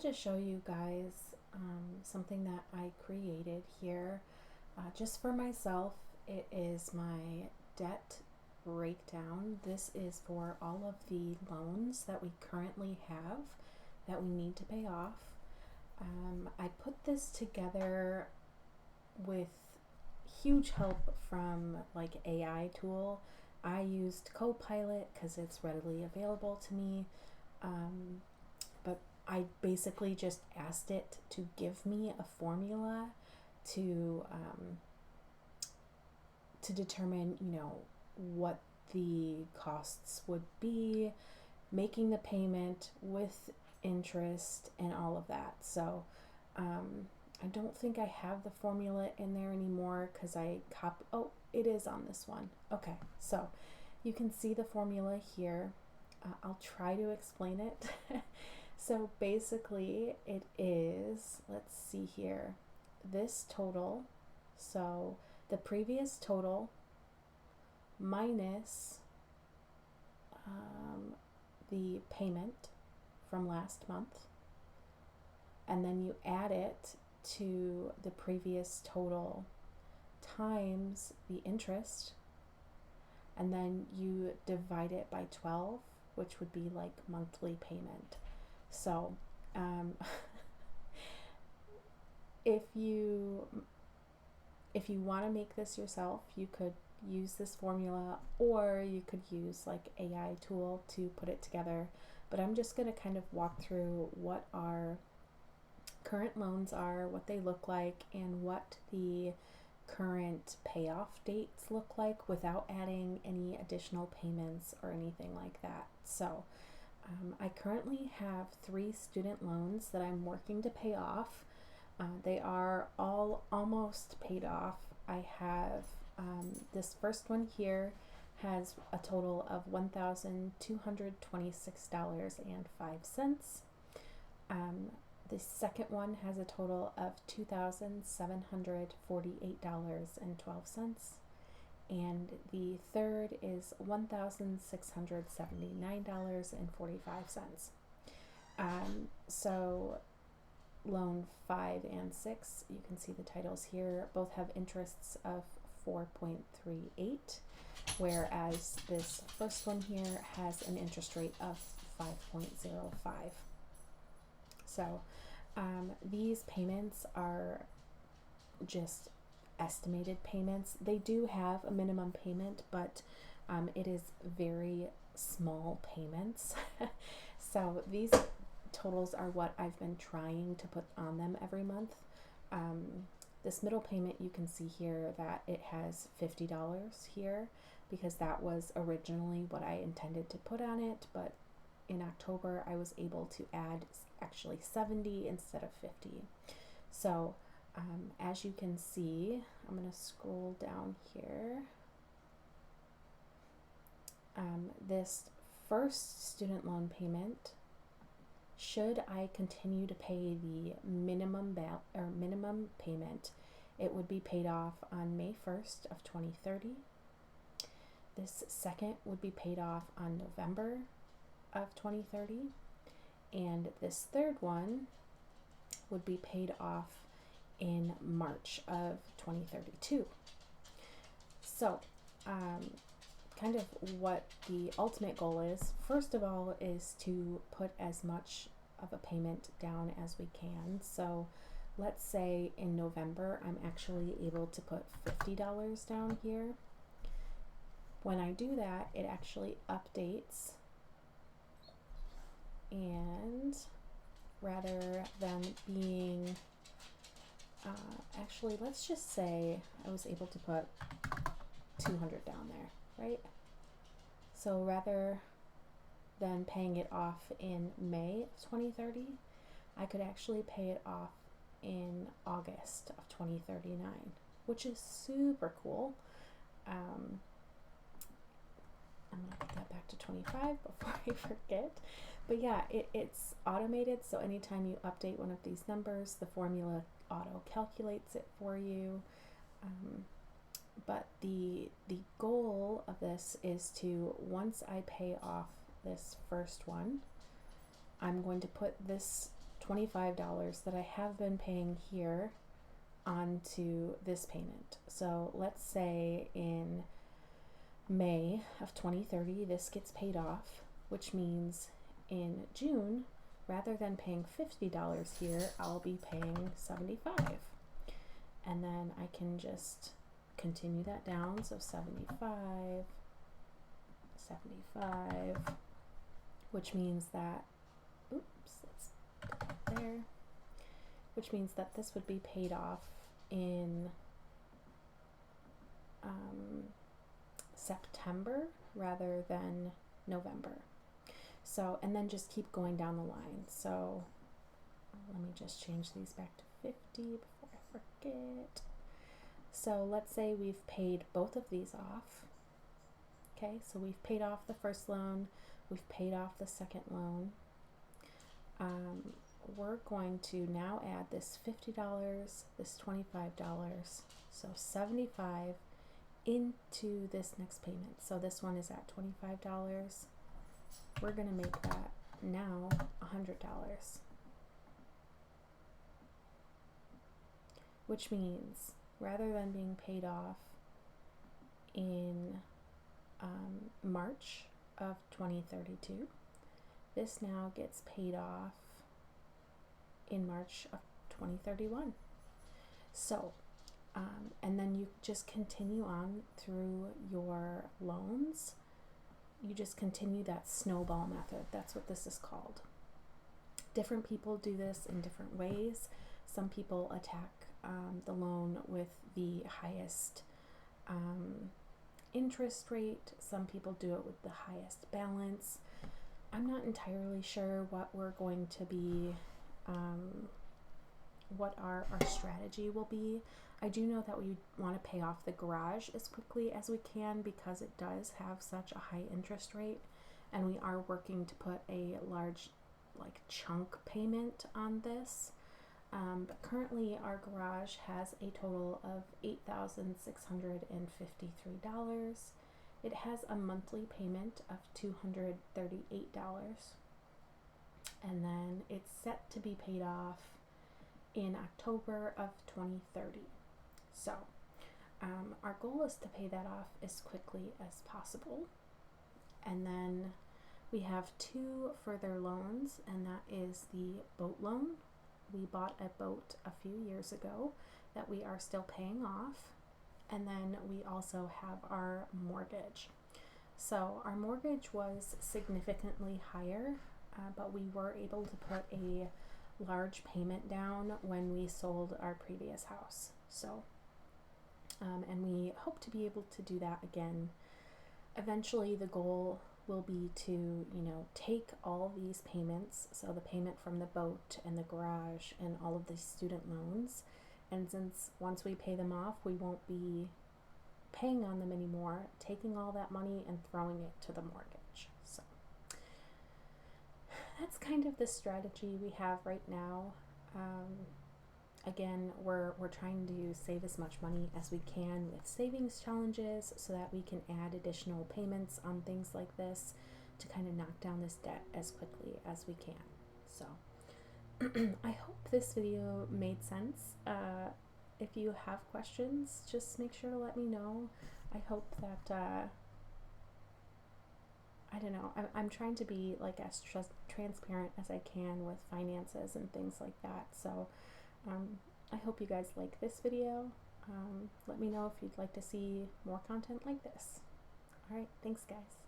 to show you guys something that I created here just for myself. It is my debt breakdown. This is for all of the loans that we currently have that we need to pay off. I put this together with huge help from like AI tool. I used Copilot because it's readily available to me. But I basically just asked it to give me a formula to determine, what the costs would be, making the payment with interest and all of that. So I don't think I have the formula in there anymore because oh, it is on this one. Okay, so you can see the formula here. I'll try to explain it. So basically it is, let's see here, this total, so the previous total minus the payment from last month, and then you add it to the previous total times the interest, and then you divide it by 12, which would be like monthly payment. So if you want to make this yourself, you could use this formula, or you could use like AI tool to put it together. But I'm just going to kind of walk through what our current loans are, what they look like, and what the current payoff dates look like without adding any additional payments or anything like that. So I currently have 3 student loans that I'm working to pay off. They are all almost paid off. I have this first one here has a total of $1,226.05. The second one has a total of $2,748.12. And the third is $1,679.45. So loan 5 and 6, you can see the titles here, both have interests of 4.38, whereas this first one here has an interest rate of 5.05. So these payments are just estimated payments. They do have a minimum payment, but it is very small payments. So these totals are what I've been trying to put on them every month. This middle payment, you can see here that it has $50 here because that was originally what I intended to put on it, but in October I was able to add actually 70 instead of 50. So as you can see, I'm going to scroll down here. This first student loan payment, should I continue to pay the minimum payment, it would be paid off on May 1st of 2030. This second would be paid off on November of 2030. And this third one would be paid off in March of 2032. So kind of what the ultimate goal is, first of all, is to put as much of a payment down as we can. So let's say in November I'm actually able to put $50 down here. When I do that, it actually updates, and rather than being actually, let's just say I was able to put 200 down there, right? So rather than paying it off in May of 2030, I could actually pay it off in August of 2039, which is super cool. I'm gonna put that back to 25 before I forget. But yeah, it's automated, so anytime you update one of these numbers, the formula auto calculates it for you. But the goal of this is to, once I pay off this first one, I'm going to put this $25 that I have been paying here onto this payment. So let's say in May of 2030 this gets paid off, which means in June, rather than paying $50 here, I'll be paying $75. And then I can just continue that down. So 75, which means that, oops, let's put that there, which means that this would be paid off in September rather than November. So, and then just keep going down the line. So let me just change these back to 50 before I forget. So let's say we've paid both of these off. Okay, so we've paid off the first loan, we've paid off the second loan. We're going to now add this $50, this $25, so $75 into this next payment. So this one is at $25. We're going to make that now $100, which means rather than being paid off in March of 2032, this now gets paid off in March of 2031. So, and then you just continue on through your loans. You just continue that snowball method. That's what this is called. Different people do this in different ways. Some people attack the loan with the highest interest rate. Some people do it with the highest balance. I'm not entirely sure what we're going to be, what our strategy will be. I do know that we want to pay off the garage as quickly as we can because it does have such a high interest rate, and we are working to put a large chunk payment on this. But currently our garage has a total of $8,653. It has a monthly payment of $238, and then it's set to be paid off in October of 2030. So our goal is to pay that off as quickly as possible. And then we have two further loans, and that is the boat loan. We bought a boat a few years ago that we are still paying off. And then we also have our mortgage. So our mortgage was significantly higher, but we were able to put a large payment down when we sold our previous house. So, and we hope to be able to do that again. Eventually the goal will be to, take all these payments, so the payment from the boat and the garage and all of the student loans, and since once we pay them off, we won't be paying on them anymore, taking all that money and throwing it to the mortgage. So that's kind of the strategy we have right now. Again, we're trying to save as much money as we can with savings challenges so that we can add additional payments on things like this to kind of knock down this debt as quickly as we can. So I hope this video made sense. If you have questions, just make sure to let me know. I hope that, I don't know, I'm trying to be as transparent as I can with finances and things like that. So I hope you guys like this video. Let me know if you'd like to see more content like this. All right, thanks guys.